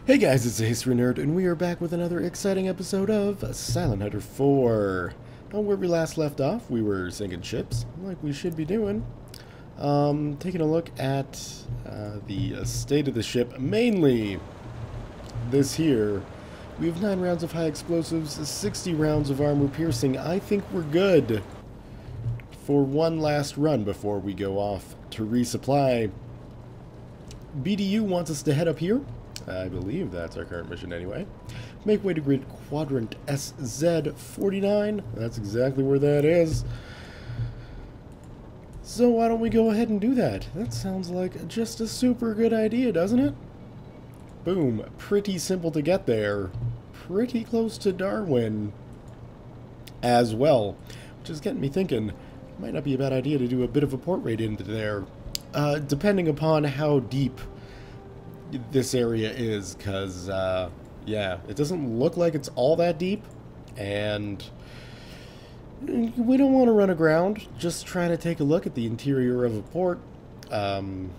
Hey guys, it's a History Nerd, and we are back with another exciting episode of Silent Hunter 4. Now, where we last left off, we were sinking ships, like we should be doing. Taking a look at the state of the ship, mainly this here. We have 9 rounds of high explosives, 60 rounds of armor piercing. I think we're good for one last run before we go off to resupply. BDU wants us to head up here. I believe that's our current mission anyway. Make way to grid quadrant SZ49. That's exactly where that is. So why don't we go ahead and do that? That sounds like just a super good idea, doesn't it? Boom. Pretty simple to get there. Pretty close to Darwin as well. Which is getting me thinking, might not be a bad idea to do a bit of a port raid into there. Depending upon how deep this area is, because yeah, it doesn't look like it's all that deep, and we don't want to run aground just trying to take a look at the interior of a port. You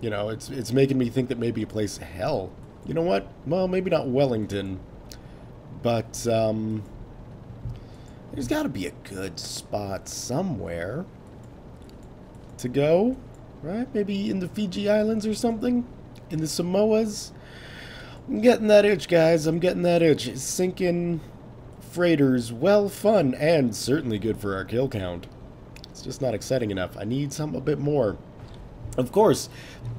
know, it's making me think that maybe a place, hell, you know what, well, maybe not Wellington, but there's got to be a good spot somewhere to go, right? Maybe in the Fiji Islands or something? In the Samoas? I'm getting that itch, guys. I'm getting that itch. Sinking freighters, well, fun, and certainly good for our kill count. It's just not exciting enough. I need something a bit more. Of course,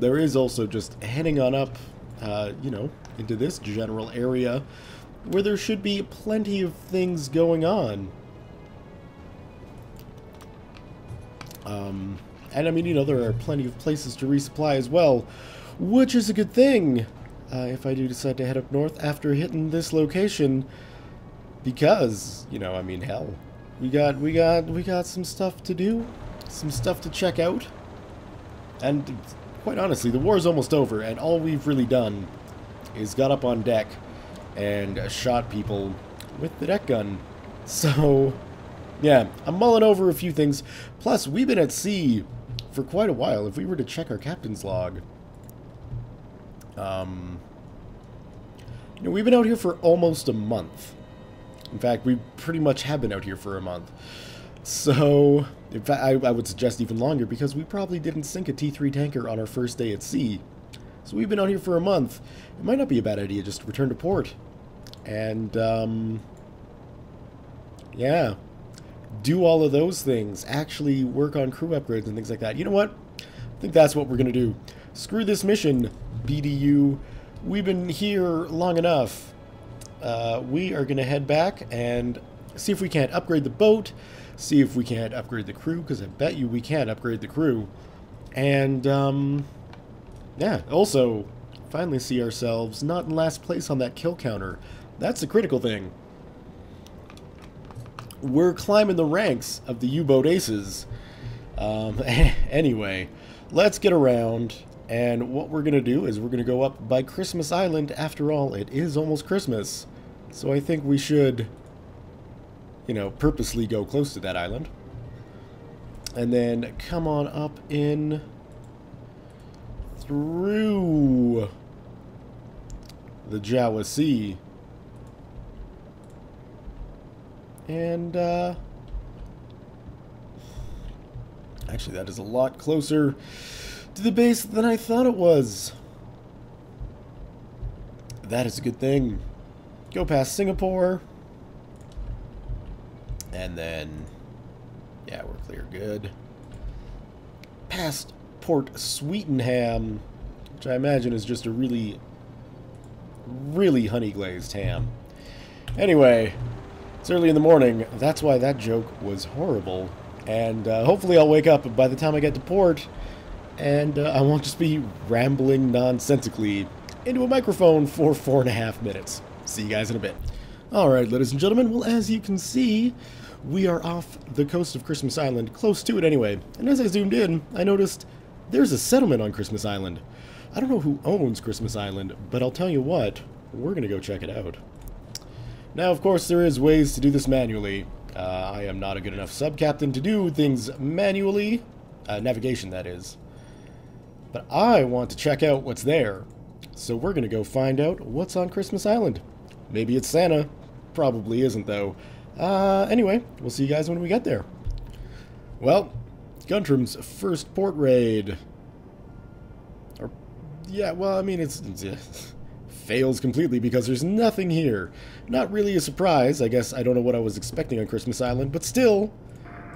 there is also just heading on up, you know, into this general area where there should be plenty of things going on. And I mean, you know, there are plenty of places to resupply as well, which is a good thing if I do decide to head up north after hitting this location, because, you know, I mean, hell, we got some stuff to do, some stuff to check out, and quite honestly, the war's almost over, and all we've really done is got up on deck and shot people with the deck gun. So yeah, I'm mulling over a few things. Plus, we've been at sea for quite a while. If we were to check our captain's log, you know, we've been out here for almost a month. In fact, we pretty much have been out here for a month. So, in fact, I would suggest even longer, because we probably didn't sink a T3 tanker on our first day at sea. So we've been out here for a month. It might not be a bad idea just to return to port. And, yeah, do all of those things. Actually work on crew upgrades and things like that. You know what? I think that's what we're going to do. Screw this mission, BDU. We've been here long enough. We are going to head back and see if we can't upgrade the boat, see if we can't upgrade the crew, because I bet you we can upgrade the crew. And, yeah, also, finally see ourselves not in last place on that kill counter. That's the critical thing. We're climbing the ranks of the U-boat aces. Anyway, let's get around. And what we're going to do is we're going to go up by Christmas Island. After all, it is almost Christmas. So I think we should, you know, purposely go close to that island. And then come on up in through the Jawa Sea. And, actually, that is a lot closer to the base than I thought it was. That is a good thing. Go past Singapore. And then, yeah, we're clear good. Past Port Sweetenham, which I imagine is just a really, really honey-glazed ham. Anyway, it's early in the morning. That's why that joke was horrible. And hopefully I'll wake up by the time I get to port, and I won't just be rambling nonsensically into a microphone for 4.5 minutes. See you guys in a bit. Alright, ladies and gentlemen, well, as you can see, we are off the coast of Christmas Island, close to it anyway. And as I zoomed in, I noticed there's a settlement on Christmas Island. I don't know who owns Christmas Island, but I'll tell you what, we're going to go check it out. Now, of course, there is ways to do this manually. I am not a good enough sub-captain to do things manually. Navigation, that is. But I want to check out what's there. So we're gonna go find out what's on Christmas Island. Maybe it's Santa. Probably isn't, though. Anyway, we'll see you guys when we get there. Well, Guntram's first port raid. Or, yeah, well, I mean, it's fails completely because there's nothing here. Not really a surprise. I guess I don't know what I was expecting on Christmas Island, but still,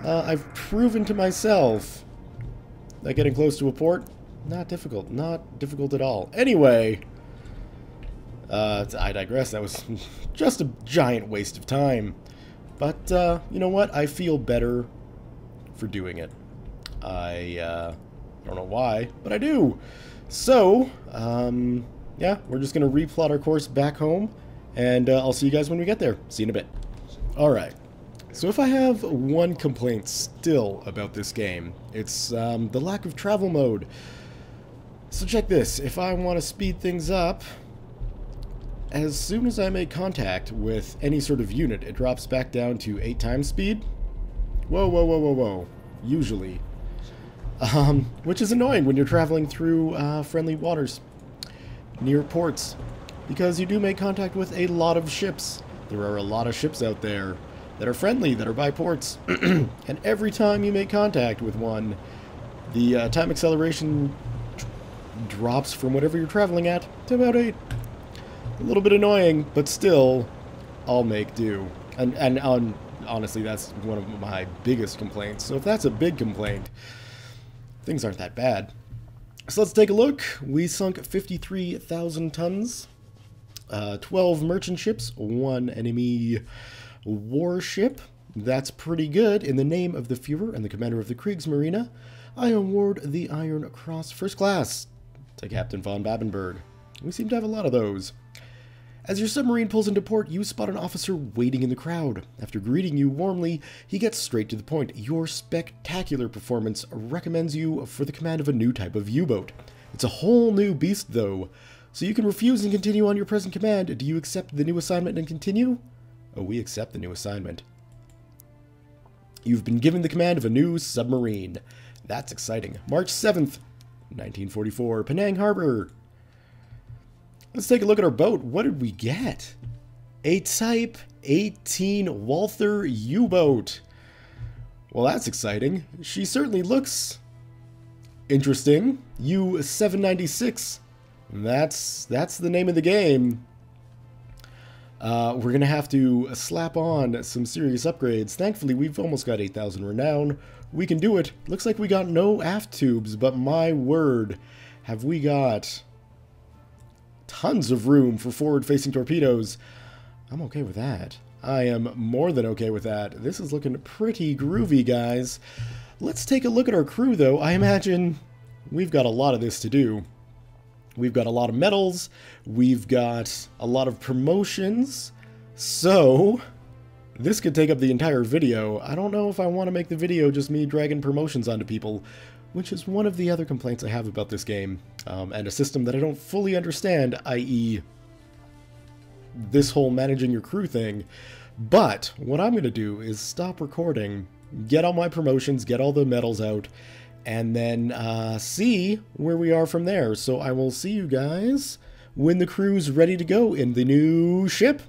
I've proven to myself that getting close to a port, not difficult. Not difficult at all. Anyway, I digress. That was just a giant waste of time. But, you know what? I feel better for doing it. I don't know why, but I do. So, yeah, we're just going to replot our course back home, and I'll see you guys when we get there. See you in a bit. Alright, so if I have one complaint still about this game, it's the lack of travel mode. So check this, if I want to speed things up, as soon as I make contact with any sort of unit, it drops back down to 8 times speed. Whoa, whoa, whoa, whoa, whoa. Usually. Which is annoying when you're traveling through friendly waters near ports, because you do make contact with a lot of ships. There are a lot of ships out there that are friendly, that are by ports, and every time you make contact with one, the time acceleration drops from whatever you're traveling at to about 8. A little bit annoying, but still, I'll make do. And honestly, that's one of my biggest complaints. So if that's a big complaint, things aren't that bad. So let's take a look. We sunk 53,000 tons, 12 merchant ships, 1 enemy warship. That's pretty good. In the name of the Führer and the commander of the Kriegsmarine, I award the Iron Cross First Class to Captain von Babenberg. We seem to have a lot of those. As your submarine pulls into port, you spot an officer waiting in the crowd. After greeting you warmly, he gets straight to the point. Your spectacular performance recommends you for the command of a new type of U-boat. It's a whole new beast, though, so you can refuse and continue on your present command. Do you accept the new assignment and continue? Oh, we accept the new assignment. You've been given the command of a new submarine. That's exciting. March 7th, 1944, Penang Harbor. Let's take a look at our boat. What did we get? A Type 18 Walther U-boat. Well, that's exciting. She certainly looks interesting. U-796. That's the name of the game. We're going to have to slap on some serious upgrades. Thankfully, we've almost got 8,000 renown. We can do it. Looks like we got no aft tubes, but my word, have we got tons of room for forward-facing torpedoes. I'm okay with that. I am more than okay with that. This is looking pretty groovy, guys. Let's take a look at our crew, though. I imagine we've got a lot of this to do. We've got a lot of medals. We've got a lot of promotions. So this could take up the entire video. I don't know if I want to make the video just me dragging promotions onto people, which is one of the other complaints I have about this game, and a system that I don't fully understand, i.e. this whole managing your crew thing. But what I'm going to do is stop recording, get all my promotions, get all the medals out, and then see where we are from there. So I will see you guys when the crew's ready to go in the new ship.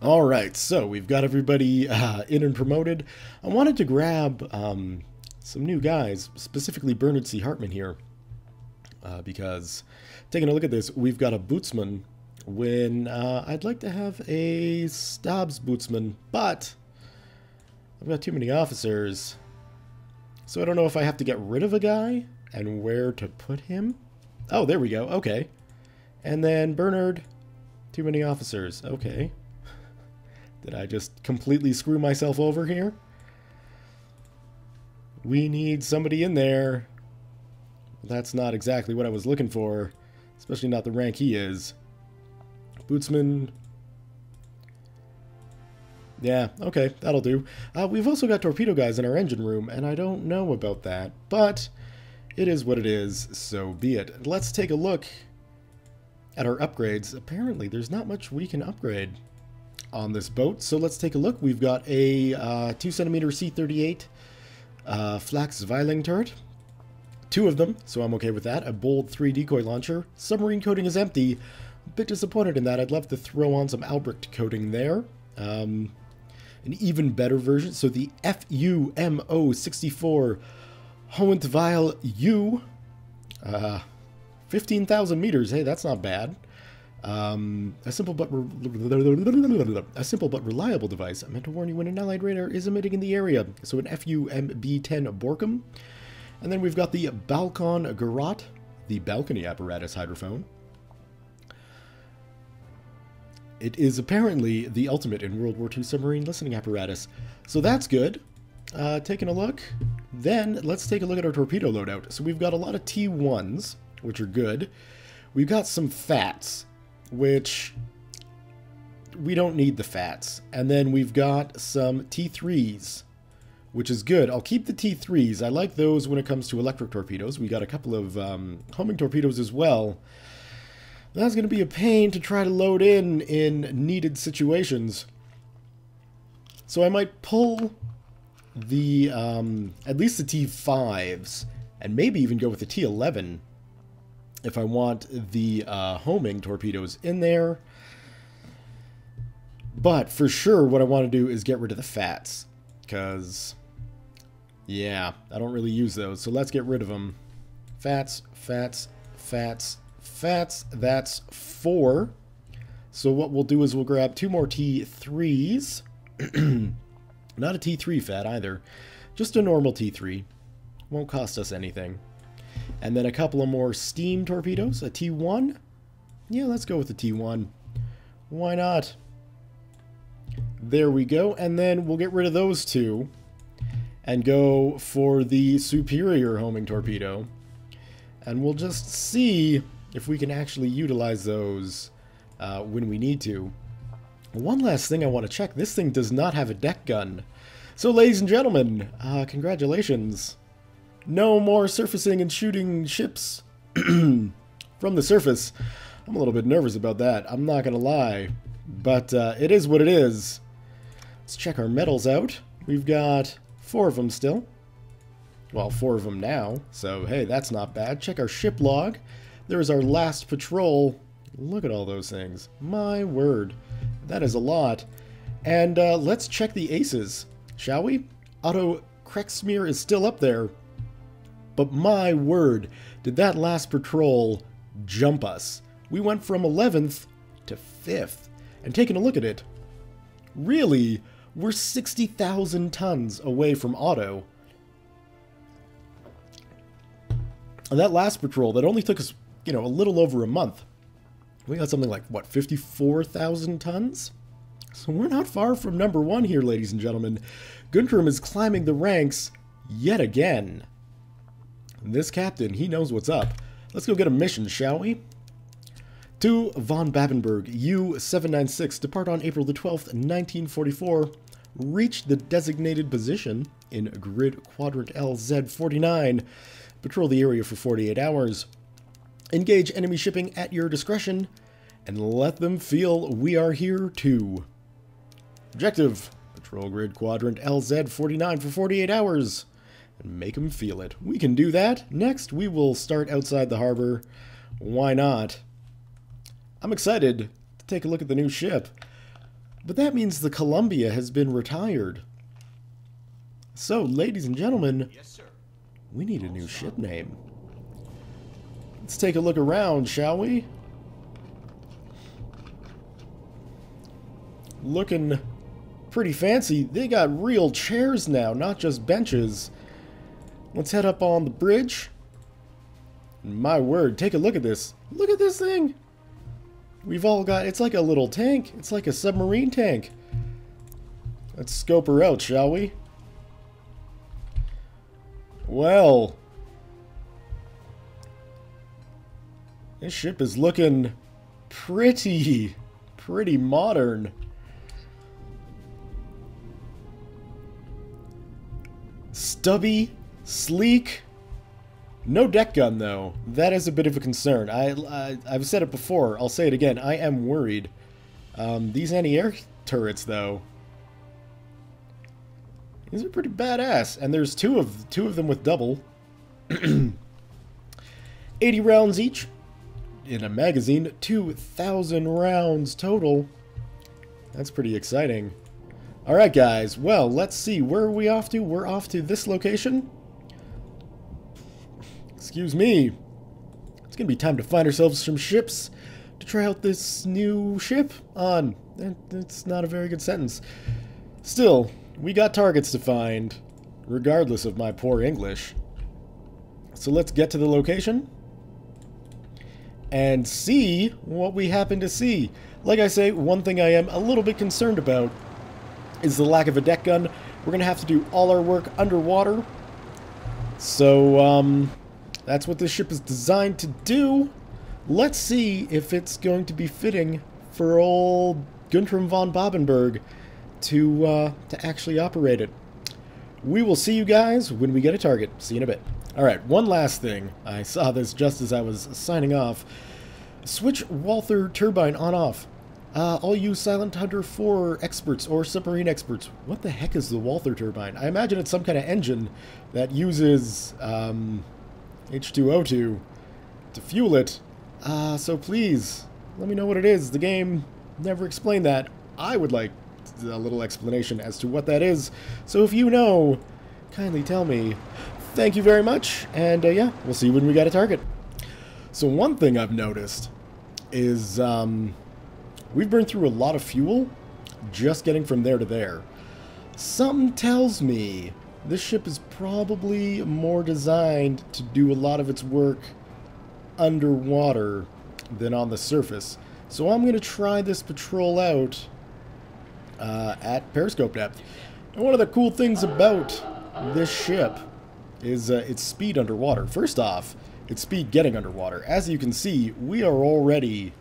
Alright, so we've got everybody in and promoted. I wanted to grab some new guys, specifically Bernard C. Hartman here, because taking a look at this, we've got a bootsman when I'd like to have a stabs bootsman, but I've got too many officers, so I don't know if I have to get rid of a guy and where to put him. Oh, there we go. Okay. And then Bernard, too many officers. Okay. Did I just completely screw myself over here? We need somebody in there. That's not exactly what I was looking for, especially not the rank he is. Bootsman. Yeah, okay, that'll do. We've also got torpedo guys in our engine room, and I don't know about that, but it is what it is, so be it. Let's take a look at our upgrades. Apparently, there's not much we can upgrade on this boat, so let's take a look. We've got a 2 centimeter C-38 Flak Zweiling turret. 2 of them, so I'm okay with that. A bold 3 decoy launcher. Submarine coating is empty. A bit disappointed in that. I'd love to throw on some Albrecht coating there. An even better version. So the FUMO-64 Hohentville U. 15,000 meters. Hey, that's not bad. A simple but reliable device. I meant to warn you when an allied radar is emitting in the area. So an FUMB-10 Borkum. And then we've got the Balkon Garot, the balcony apparatus hydrophone. It is apparently the ultimate in World War II submarine listening apparatus. So that's good. Taking a look. Then let's take a look at our torpedo loadout. So we've got a lot of T1s, which are good. We've got some FATs, which we don't need the FATs. And then we've got some T3s, which is good. I'll keep the T3s. I like those when it comes to electric torpedoes. We got a couple of homing torpedoes as well. That's going to be a pain to try to load in needed situations. So I might pull the, at least the T5s, and maybe even go with the T11 if I want the homing torpedoes in there. But for sure what I want to do is get rid of the FATs, because, yeah, I don't really use those. So let's get rid of them. FATs, FATs, FATs, FATs. That's 4. So what we'll do is we'll grab 2 more T3s. Not a T3 FAT either. Just a normal T3. Won't cost us anything. And then a couple of more steam torpedoes. A T1? Yeah, let's go with the T1. Why not? There we go. And then we'll get rid of those 2 and go for the superior homing torpedo. And we'll just see if we can actually utilize those when we need to. One last thing I want to check. This thing does not have a deck gun. So, ladies and gentlemen, congratulations. No more surfacing and shooting ships from the surface. I'm a little bit nervous about that. I'm not going to lie. But it is what it is. Let's check our medals out. We've got 4 of them still. Well, 4 of them now. So, hey, that's not bad. Check our ship log. There's our last patrol. Look at all those things. My word. That is a lot. And let's check the aces, shall we? Otto Krexmir is still up there. But my word, did that last patrol jump us. We went from 11th to 5th. And taking a look at it, really, we're 60,000 tons away from Otto. And that last patrol, that only took us, you know, a little over a month. We got something like, what, 54,000 tons? So we're not far from number 1 here, ladies and gentlemen. Guntram is climbing the ranks yet again. And this captain, he knows what's up. Let's go get a mission, shall we? To von Babenberg, U-796, depart on April the 12th, 1944. Reach the designated position in grid quadrant LZ49. Patrol the area for 48 hours. Engage enemy shipping at your discretion, and let them feel we are here too. Objective: patrol grid quadrant LZ49 for 48 hours, and make them feel it. We can do that. Next, we will start outside the harbor. Why not? I'm excited to take a look at the new ship, but that means the Columbia has been retired. So, ladies and gentlemen, yes, sir. We need a new ship name. Let's take a look around, shall we? Looking pretty fancy. They got real chairs now, not just benches. Let's head up on the bridge. My word, take a look at this. Look at this thing. We've all got, it's like a little tank. It's like a submarine tank. Let's scope her out, shall we? Well, this ship is looking pretty modern. Stubby, sleek. No deck gun, though. That is a bit of a concern. I've said it before. I'll say it again. I am worried. These anti-air turrets, though, these are pretty badass. And there's two of them with double. 80 rounds each. In a magazine, 2,000 rounds total. That's pretty exciting. Alright guys, well, let's see. Where are we off to? We're off to this location. Excuse me. It's gonna be time to find ourselves some ships to try out this new ship on. It's not a very good sentence. Still, we got targets to find, regardless of my poor English. So let's get to the location and see what we happen to see. Like I say, one thing I am a little bit concerned about is the lack of a deck gun. We're gonna have to do all our work underwater. So, that's what this ship is designed to do. Let's see if it's going to be fitting for old Guntram von Babenberg to actually operate it. We will see you guys when we get a target. See you in a bit. Alright, one last thing. I saw this just as I was signing off. Switch Walther turbine on-off. All you Silent Hunter 4 experts or submarine experts, what the heck is the Walther turbine? I imagine it's some kind of engine that uses H2O2 to fuel it. So please, let me know what it is. The game never explained that. I would like a little explanation as to what that is. So if you know, kindly tell me. Thank you very much, and yeah, we'll see when we got a target. So one thing I've noticed is we've burned through a lot of fuel just getting from there to there. Something tells me this ship is probably more designed to do a lot of its work underwater than on the surface. So I'm going to try this patrol out at periscope depth. And one of the cool things about this ship is its speed underwater. First off, its speed getting underwater. As you can see, we are already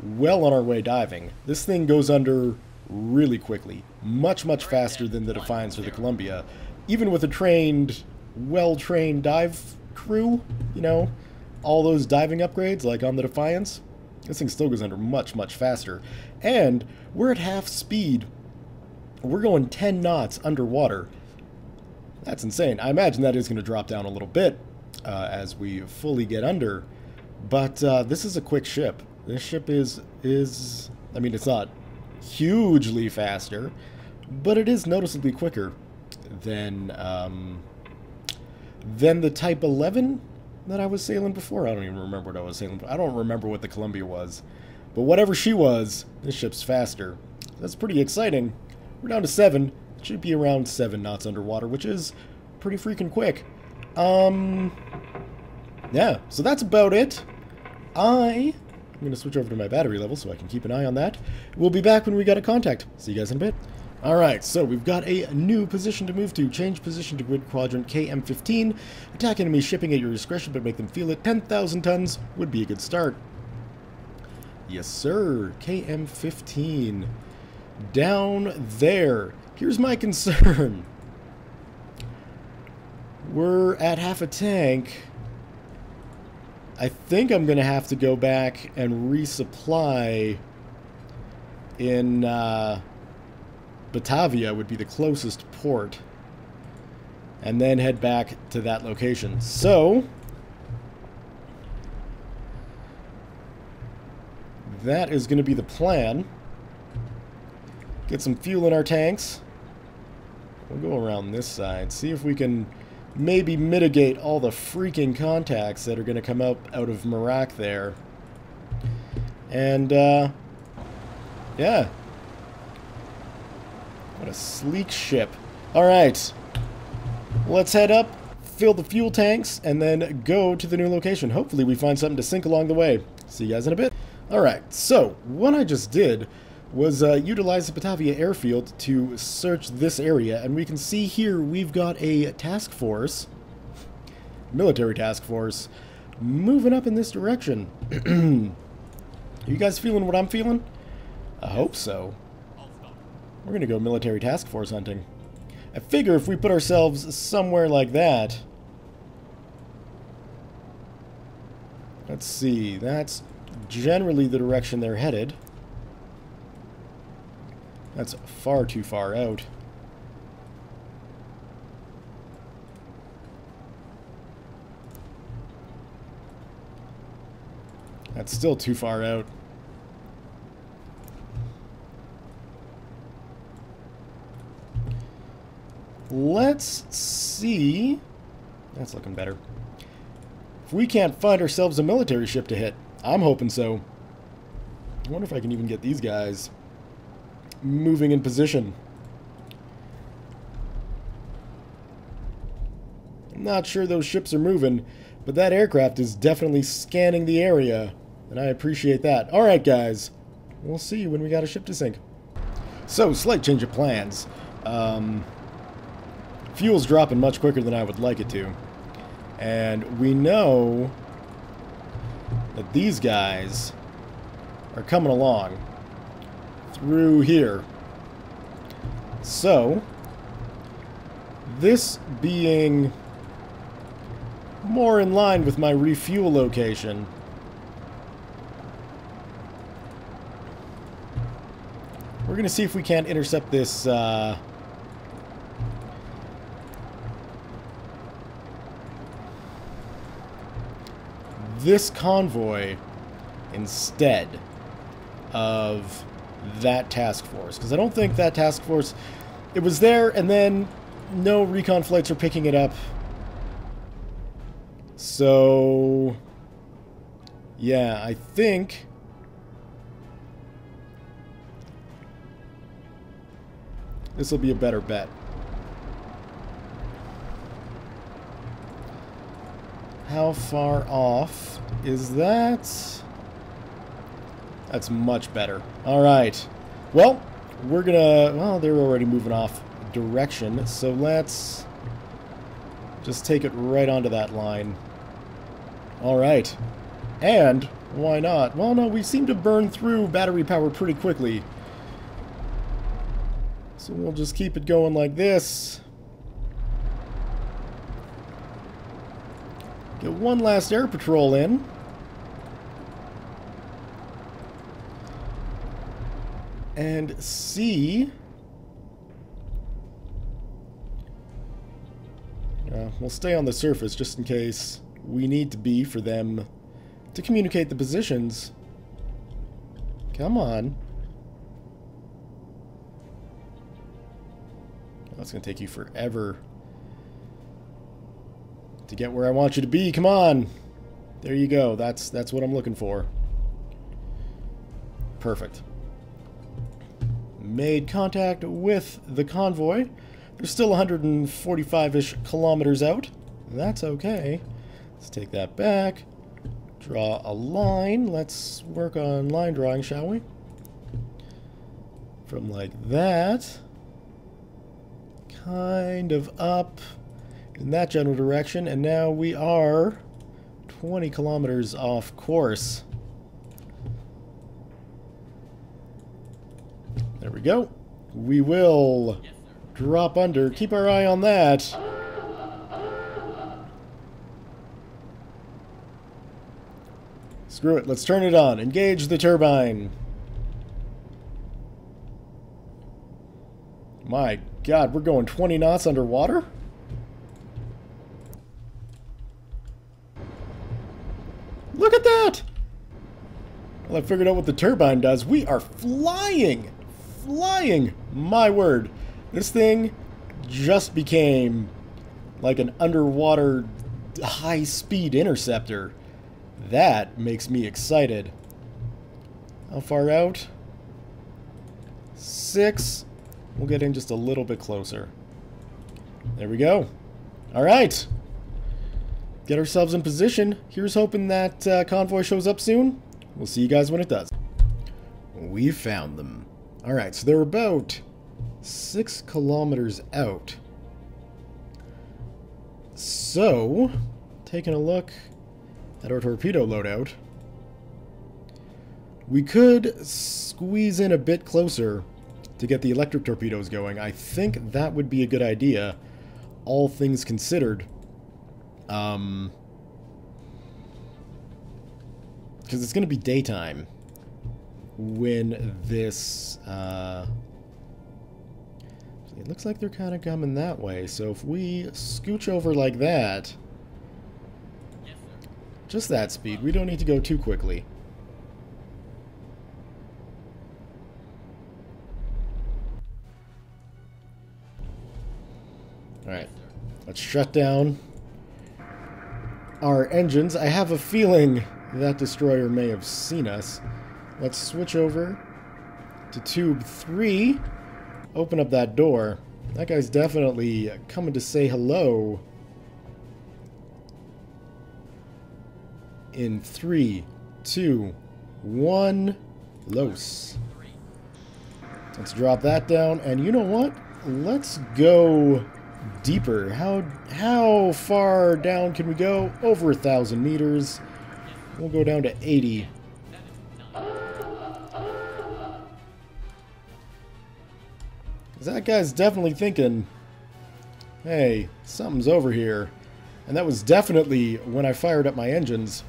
well on our way diving. This thing goes under really quickly. Much, much faster than the Defiance or the Columbia. Even with a trained, well-trained dive crew, you know, all those diving upgrades like on the Defiance, this thing still goes under much, much faster. And we're at half speed. We're going 10 knots underwater. That's insane. I imagine that is going to drop down a little bit as we fully get under. But this is a quick ship. This ship is I mean, it's not hugely faster, but it is noticeably quicker than the Type 11 that I was sailing before. I don't even remember what I was sailing. I don't remember what the Columbia was. But whatever she was, this ship's faster. That's pretty exciting. We're down to 7. It should be around 7 knots underwater, which is pretty freaking quick. Yeah, so that's about it. I'm going to switch over to my battery level so I can keep an eye on that. We'll be back when we got a contact. See you guys in a bit. Alright, so we've got a new position to move to. Change position to grid quadrant KM15. Attack enemy shipping at your discretion, but make them feel it. 10,000 tons would be a good start. Yes, sir. KM15. Down there. Here's my concern. We're at half a tank. I think I'm going to have to go back and resupply in Batavia would be the closest port. And then head back to that location. So that is going to be the plan. Get some fuel in our tanks. We'll go around this side. See if we can maybe mitigate all the freaking contacts that are going to come out of Merak there. And, yeah. What a sleek ship. Alright. Let's head up, fill the fuel tanks, and then go to the new location. Hopefully we find something to sink along the way. See you guys in a bit. Alright, so what I just did was utilize the Batavia airfield to search this area, and we can see here we've got a task force, military task force, moving up in this direction. Are you guys feeling what I'm feeling? I hope so. We're gonna go military task force hunting. I figure if we put ourselves somewhere like that, let's see, that's generally the direction they're headed. That's far too far out. That's still too far out. Let's see. That's looking better. If we can't find ourselves a military ship to hit, I'm hoping so. I wonder if I can even get these guys moving in position. I'm not sure those ships are moving, but that aircraft is definitely scanning the area, and I appreciate that. Alright, guys. We'll see you when we got a ship to sink. So, slight change of plans. Fuel's dropping much quicker than I would like it to. And we know that these guys are coming along through here. So, this being more in line with my refuel location, we're going to see if we can't intercept this this convoy instead of that task force, because I don't think that task force, it was there and then no recon flights are picking it up. So yeah, I think this will be a better bet. How far off is that? That's much better. Alright. Well, we're gonna... Well, they're already moving off direction, so let's just take it right onto that line. Alright. And, why not? Well, no, we seem to burn through battery power pretty quickly. So we'll just keep it going like this. Get one last air patrol in. And see... we'll stay on the surface just in case we need to be for them to communicate the positions. Come on. That's going to take you forever to get where I want you to be. Come on. There you go. That's what I'm looking for. Perfect. Made contact with the convoy. They're still 145-ish kilometers out. That's okay. Let's take that back. Draw a line. Let's work on line drawing, shall we? From like that. Kind of up in that general direction. And now we are 20 kilometers off course. There we go. We will drop under. Keep our eye on that. Screw it. Let's turn it on. Engage the turbine. My God, we're going 20 knots underwater? Look at that! Well, I figured out what the turbine does. We are flying! Flying! My word. This thing just became like an underwater high-speed interceptor. That makes me excited. How far out? 6. We'll get in just a little bit closer. There we go. Alright. Get ourselves in position. Here's hoping that convoy shows up soon. We'll see you guys when it does. We found them. Alright, so they're about 6 kilometers out. So, taking a look at our torpedo loadout, we could squeeze in a bit closer to get the electric torpedoes going. I think that would be a good idea, all things considered. Because it's going to be daytime when this... it looks like they're kind of coming that way, so if we scooch over like that... Just that speed. We don't need to go too quickly. Alright, let's shut down our engines. I have a feeling that destroyer may have seen us. Let's switch over to tube 3. Open up that door. That guy's definitely coming to say hello. In 3, 2, 1, los. Let's drop that down, and you know what? Let's go deeper. How far down can we go? Over 1,000 meters. We'll go down to 80. That guy's definitely thinking, hey, something's over here. And that was definitely when I fired up my engines.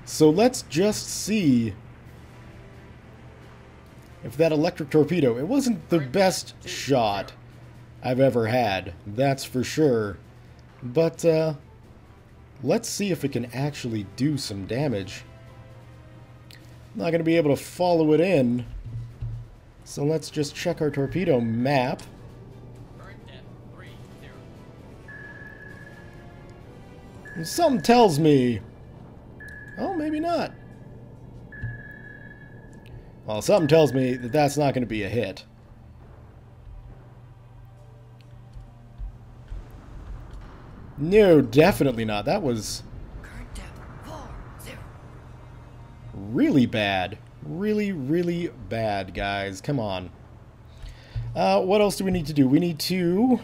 So let's just see if that electric torpedo... It wasn't the best shot I've ever had, that's for sure. But let's see if it can actually do some damage. I'm not going to be able to follow it in. So let's just check our torpedo map. And something tells me... Oh, maybe not. Well, something tells me that that's not going to be a hit. No, definitely not. That was really bad. Really, really bad, guys. Come on. What else do we need to do? We need to...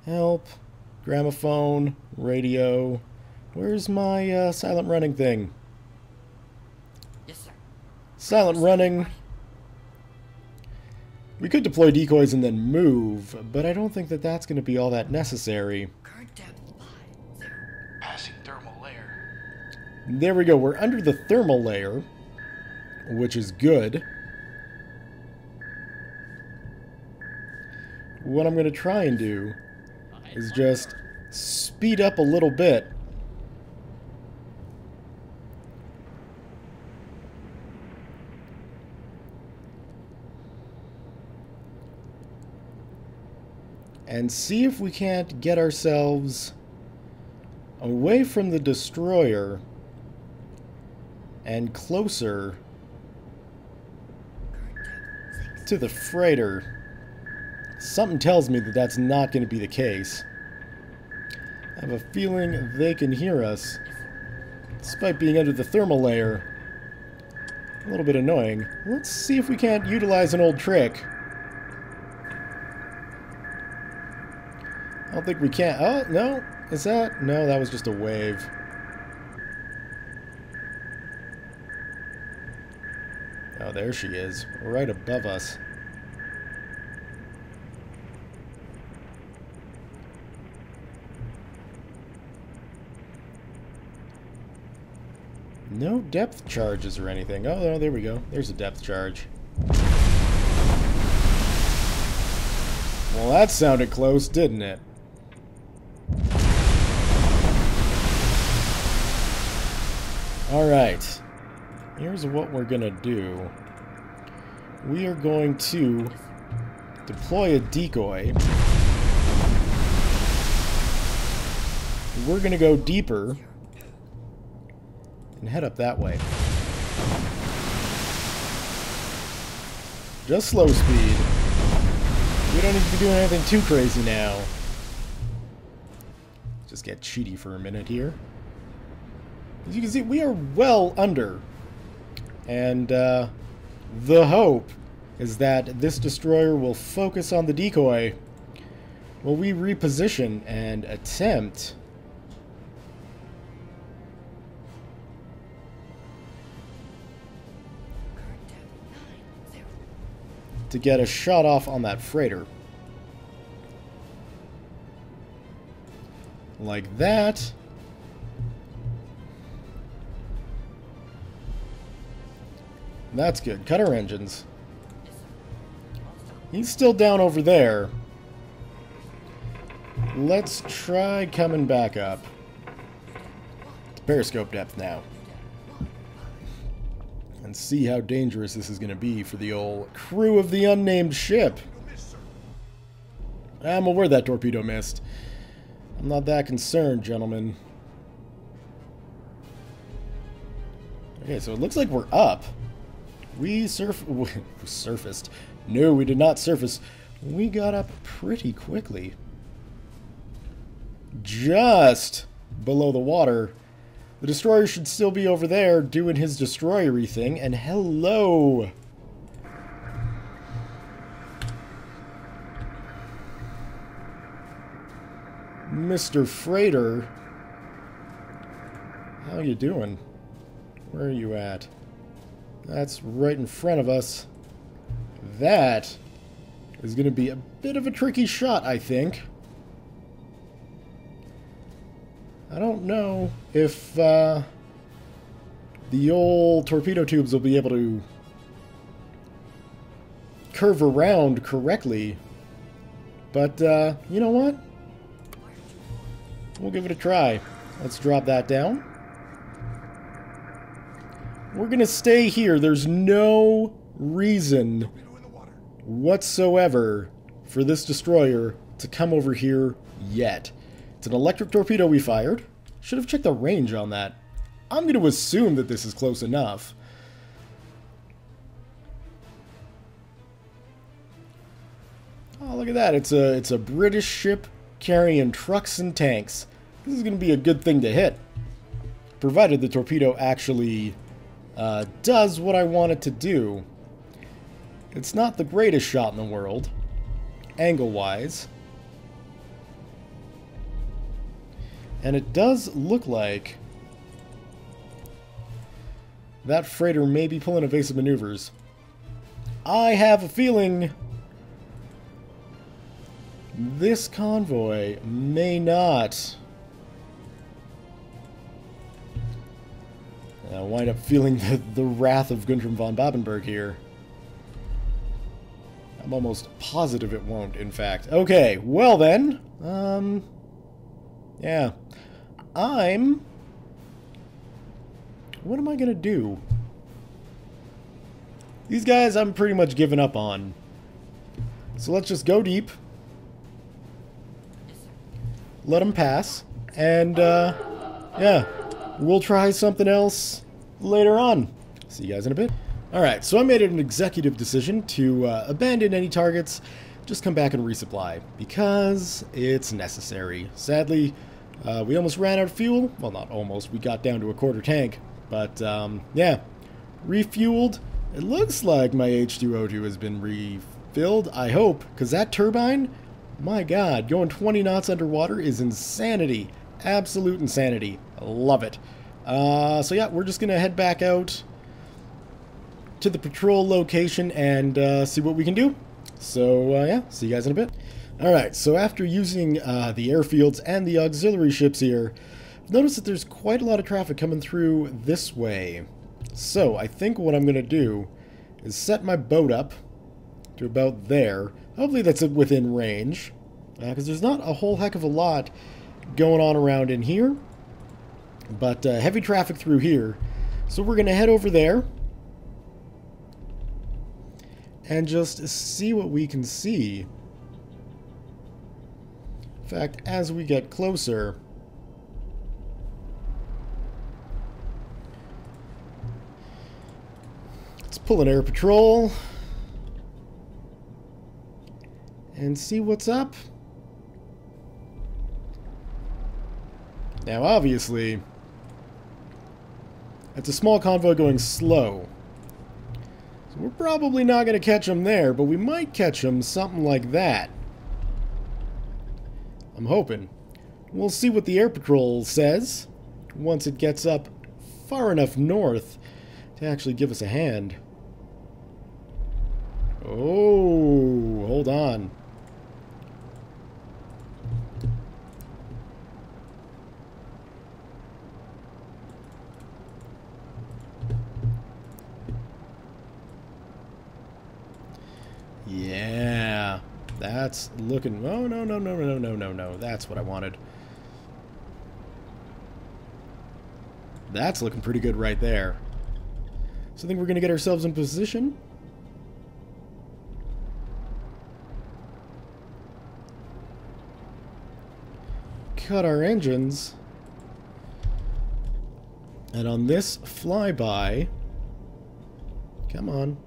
help. Gramophone. Radio. Where's my silent running thing? Yes, sir. Silent running. We could deploy decoys and then move, but I don't think that that's going to be all that necessary. Current depth 50. Passing thermal layer. There we go. We're under the thermal layer, which is good. What I'm going to try and do is just speed up a little bit. And see if we can't get ourselves away from the destroyer and closer to the freighter. Something tells me that that's not going to be the case. I have a feeling they can hear us, despite being under the thermal layer. A little bit annoying. Let's see if we can't utilize an old trick. I don't think we can. Oh, no. Is that? No, that was just a wave. Oh, there she is. Right above us. No depth charges or anything. Oh, no, there we go. There's a depth charge. Well, that sounded close, didn't it? Alright. Here's what we're gonna do. We are going to deploy a decoy. We're gonna go deeper and head up that way. Just slow speed. We don't need to be doing anything too crazy now. Just get cheaty for a minute here. As you can see, we are well under. And the hope is that this destroyer will focus on the decoy while we reposition and attempt to get a shot off on that freighter. Like that. That's good. Cut our engines. He's still down over there. Let's try coming back up. It's periscope depth now. And and see how dangerous this is going to be for the old crew of the unnamed ship. I'm aware that torpedo missed. I'm not that concerned, gentlemen. Okay, so it looks like we're up. We surfaced. No, we did not surface. We got up pretty quickly. Just below the water. The destroyer should still be over there doing his destroyery thing. And hello! Mr. Freighter. How you doing? Where are you at? That's right in front of us. That is going to be a bit of a tricky shot, I think. I don't know if the old torpedo tubes will be able to curve around correctly. But, you know what? We'll give it a try. Let's drop that down. We're going to stay here. There's no reason whatsoever for this destroyer to come over here yet. It's an electric torpedo we fired. Should have checked the range on that. I'm going to assume that this is close enough. Oh, look at that. It's a British ship carrying trucks and tanks. This is going to be a good thing to hit. Provided the torpedo actually does what I want it to do. It's not the greatest shot in the world, angle-wise. And it does look like that freighter may be pulling evasive maneuvers. I have a feeling this convoy may not. I wind up feeling the wrath of Guntram von Babenberg here. I'm almost positive it won't, in fact. Okay, well then, yeah. What am I gonna do? These guys I'm pretty much giving up on. So let's just go deep. Let them pass. And, yeah. We'll try something else later on. See you guys in a bit. Alright, so I made an executive decision to abandon any targets, just come back and resupply, because it's necessary. Sadly, we almost ran out of fuel. Well, not almost, we got down to a quarter tank. But, yeah, refueled. It looks like my H2O2 has been refilled, I hope, because that turbine, my god, going 20 knots underwater is insanity. Absolute insanity. I love it. So yeah, we're just going to head back out to the patrol location and see what we can do. So yeah, see you guys in a bit. Alright, so after using the airfields and the auxiliary ships here, I've noticed that there's quite a lot of traffic coming through this way. So I think what I'm going to do is set my boat up to about there. Hopefully that's within range, because there's not a whole heck of a lot going on around in here, but heavy traffic through here. So we're going to head over there and just see what we can see. In fact, as we get closer, let's pull an air patrol and see what's up. Now, obviously, it's a small convoy going slow. So we're probably not going to catch them there, but we might catch them something like that. I'm hoping. We'll see what the air patrol says once it gets up far enough north to actually give us a hand. Oh, hold on. Yeah, that's looking... Oh, no. That's what I wanted. That's looking pretty good right there. So I think we're going to get ourselves in position. Cut our engines. And on this flyby... Come on.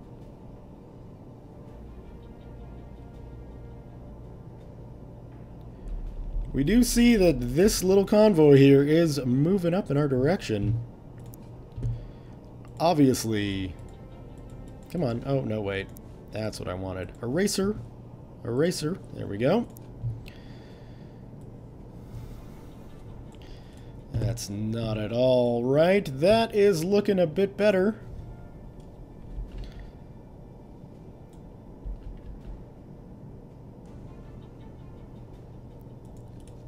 We do see that this little convoy here is moving up in our direction. Obviously. Come on. Oh, no, wait. That's what I wanted. Eraser. Eraser. There we go. That's not at all right. That is looking a bit better.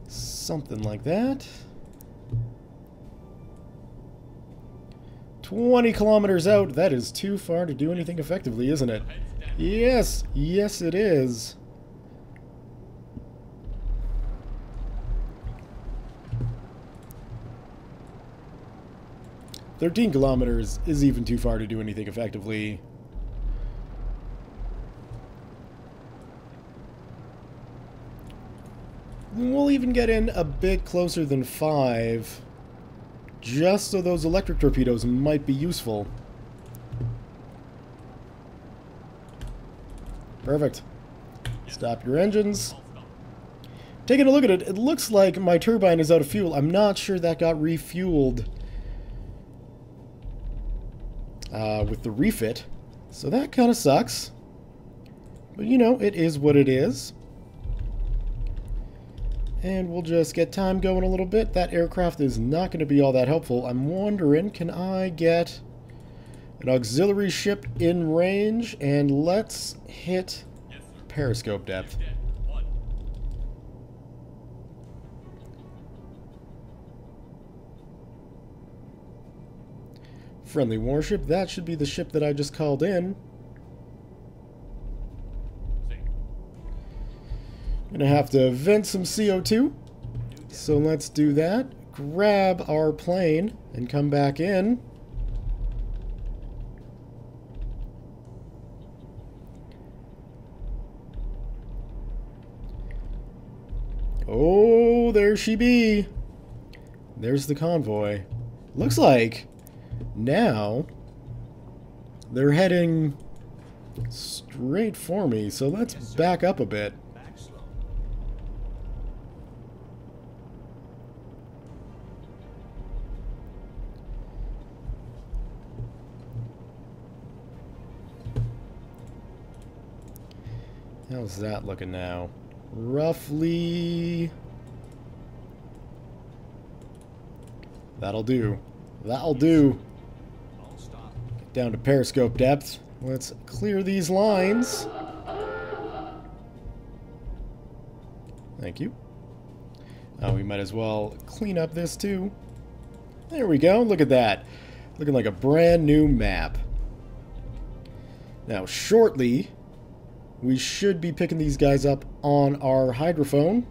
Something like that. 20 kilometers out. That is too far to do anything effectively, isn't it? Yes. Yes, it is. "13 kilometers is even too far to do anything effectively." We'll even get in a bit closer than 5, just so those electric torpedoes might be useful. Perfect. Stop your engines. Taking a look at it, it looks like my turbine is out of fuel. I'm not sure that got refueled with the refit, so that kind of sucks. But you know, it is what it is. And we'll just get time going a little bit. That aircraft is not going to be all that helpful. I'm wondering, can I get an auxiliary ship in range? And let's hit periscope depth. Friendly warship. That should be the ship that I just called in. Gonna have to vent some CO2. So let's do that. Grab our plane and come back in. Oh, there she be. There's the convoy. Looks like now they're heading straight for me. So let's back up a bit. How's that looking now? Roughly... That'll do. That'll do. Get down to periscope depth. Let's clear these lines. Thank you. Oh, we might as well clean up this too. There we go. Look at that. Looking like a brand new map. Now, shortly, we should be picking these guys up on our hydrophone.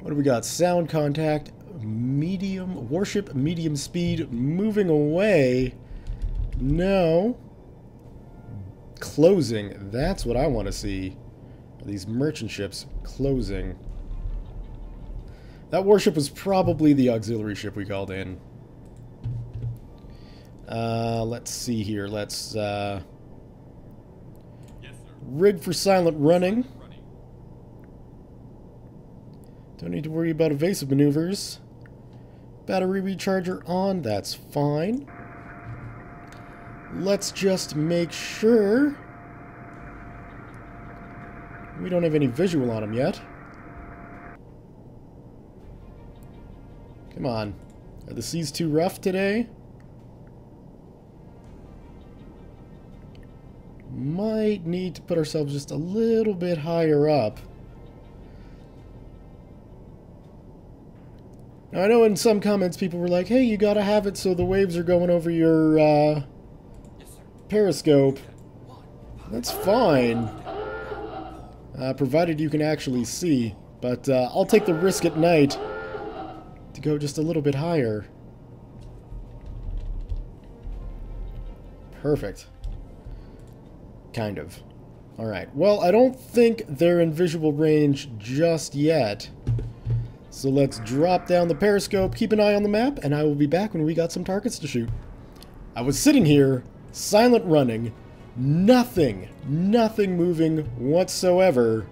What do we got? Sound contact, medium, warship, medium speed, moving away. No. Closing. That's what I want to see. These merchant ships closing. That warship was probably the auxiliary ship we called in. Let's see here. Let's rig for silent running. Don't need to worry about evasive maneuvers. Battery recharger on. That's fine. Let's just make sure we don't have any visual on them yet. Come on. Are the seas too rough today? Might need to put ourselves just a little bit higher up. Now, I know in some comments people were like, hey, you gotta have it so the waves are going over your periscope. That's fine. Provided you can actually see. But I'll take the risk at night to go just a little bit higher. Perfect. Kind of. Alright, well, I don't think they're in visual range just yet. So let's drop down the periscope, keep an eye on the map, and I will be back when we got some targets to shoot. I was sitting here, silent running, nothing moving whatsoever,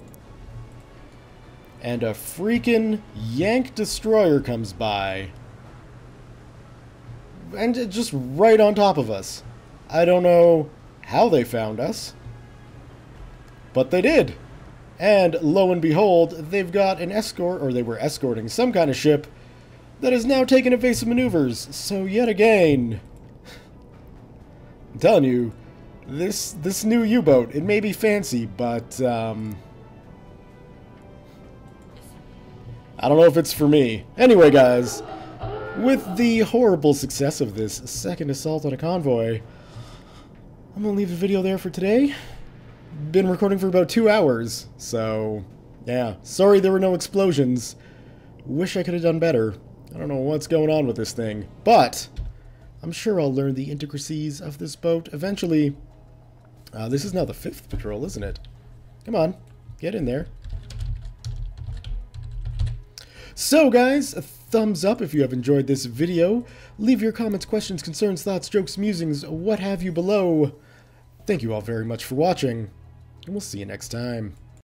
and a freaking Yank destroyer comes by. And just right on top of us. I don't know how they found us, but they did. And lo and behold, they've got an escort, or they were escorting some kind of ship that has now taken evasive maneuvers. So yet again, I'm telling you, this new U-boat, it may be fancy, but I don't know if it's for me. Anyway, guys, with the horrible success of this second assault on a convoy, I'm gonna leave the video there for today. Been recording for about 2 hours, so yeah, sorry there were no explosions. Wish I could have done better. I don't know what's going on with this thing, but I'm sure I'll learn the intricacies of this boat eventually. This is now the 5th patrol, isn't it? Come on, get in there. So guys, a thumbs up if you have enjoyed this video. Leave your comments, questions, concerns, thoughts, jokes, musings, what have you below. Thank you all very much for watching, and we'll see you next time.